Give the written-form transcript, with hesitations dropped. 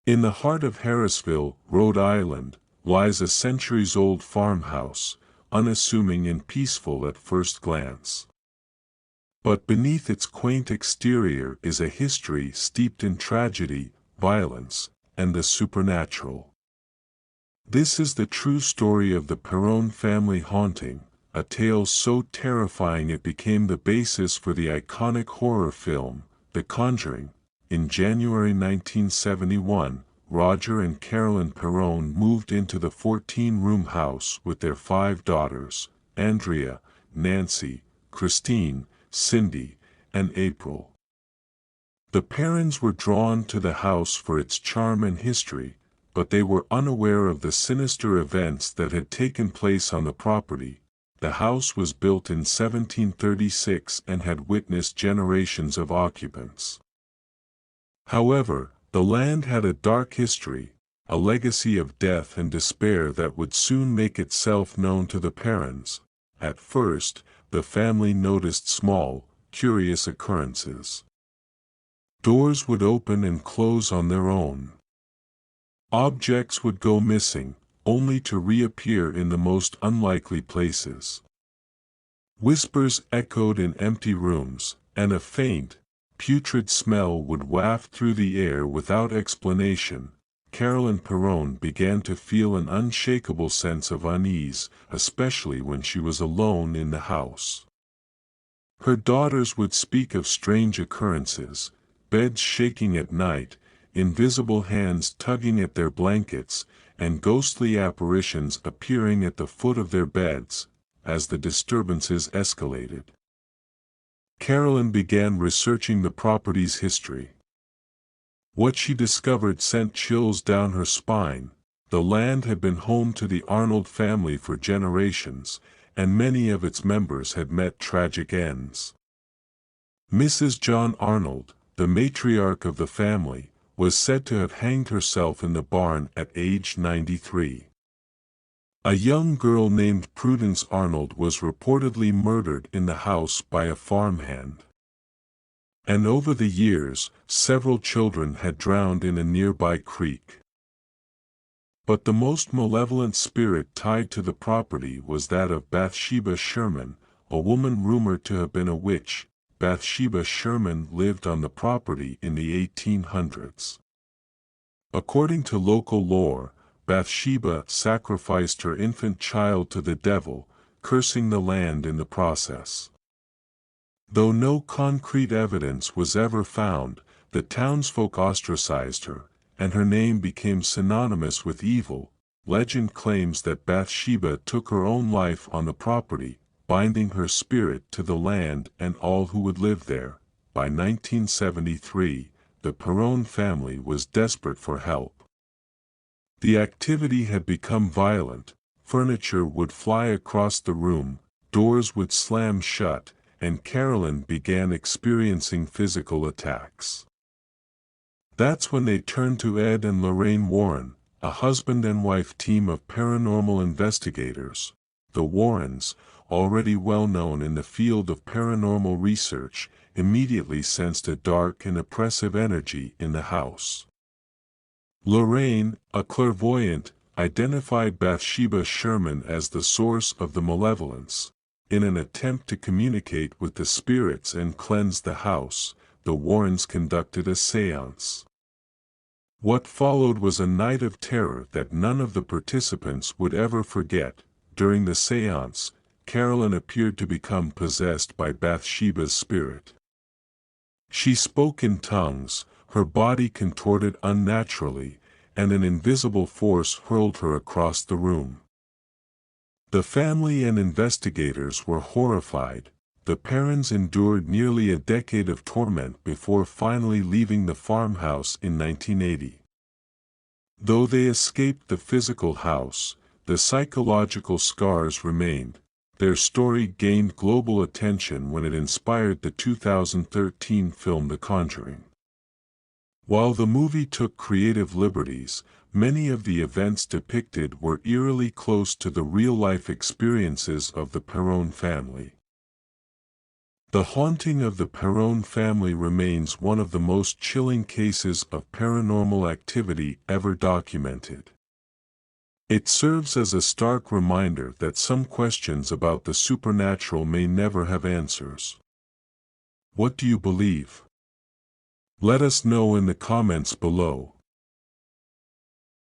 In the heart of Harrisville, Rhode Island, lies a centuries-old farmhouse, unassuming and peaceful at first glance. But beneath its quaint exterior is a history steeped in tragedy, violence, and the supernatural. This is the true story of the Perron family haunting, a tale so terrifying it became the basis for the iconic horror film, The Conjuring. In January 1971, Roger and Carolyn Perron moved into the 14-room house with their 5 daughters, Andrea, Nancy, Christine, Cindy, and April. The parents were drawn to the house for its charm and history, but they were unaware of the sinister events that had taken place on the property. The house was built in 1736 and had witnessed generations of occupants. However, the land had a dark history, a legacy of death and despair that would soon make itself known to the parents. At first, the family noticed small, curious occurrences. Doors would open and close on their own. Objects would go missing, only to reappear in the most unlikely places. Whispers echoed in empty rooms, and a faint, putrid smell would waft through the air without explanation. Carolyn Perron began to feel an unshakable sense of unease, especially when she was alone in the house. Her daughters would speak of strange occurrences, beds shaking at night, invisible hands tugging at their blankets, and ghostly apparitions appearing at the foot of their beds. As the disturbances escalated, Carolyn began researching the property's history. What she discovered sent chills down her spine. The land had been home to the Arnold family for generations, and many of its members had met tragic ends. Mrs. John Arnold, the matriarch of the family, was said to have hanged herself in the barn at age 93. A young girl named Prudence Arnold was reportedly murdered in the house by a farmhand. And over the years, several children had drowned in a nearby creek. But the most malevolent spirit tied to the property was that of Bathsheba Sherman, a woman rumored to have been a witch. Bathsheba Sherman lived on the property in the 1800s. According to local lore, Bathsheba sacrificed her infant child to the devil, cursing the land in the process. Though no concrete evidence was ever found, the townsfolk ostracized her, and her name became synonymous with evil. Legend claims that Bathsheba took her own life on the property, binding her spirit to the land and all who would live there. By 1973, the Perron family was desperate for help. The activity had become violent, furniture would fly across the room, doors would slam shut, and Carolyn began experiencing physical attacks. That's when they turned to Ed and Lorraine Warren, a husband and wife team of paranormal investigators. The Warrens, already well known in the field of paranormal research, immediately sensed a dark and oppressive energy in the house. Lorraine, a clairvoyant, identified Bathsheba Sherman as the source of the malevolence. In an attempt to communicate with the spirits and cleanse the house, the Warrens conducted a séance. What followed was a night of terror that none of the participants would ever forget. During the séance, Carolyn appeared to become possessed by Bathsheba's spirit. She spoke in tongues, her body contorted unnaturally, and an invisible force hurled her across the room. The family and investigators were horrified. The parents endured nearly a decade of torment before finally leaving the farmhouse in 1980. Though they escaped the physical house, the psychological scars remained. Their story gained global attention when it inspired the 2013 film The Conjuring. While the movie took creative liberties, many of the events depicted were eerily close to the real-life experiences of the Perron family. The haunting of the Perron family remains one of the most chilling cases of paranormal activity ever documented. It serves as a stark reminder that some questions about the supernatural may never have answers. What do you believe? Let us know in the comments below.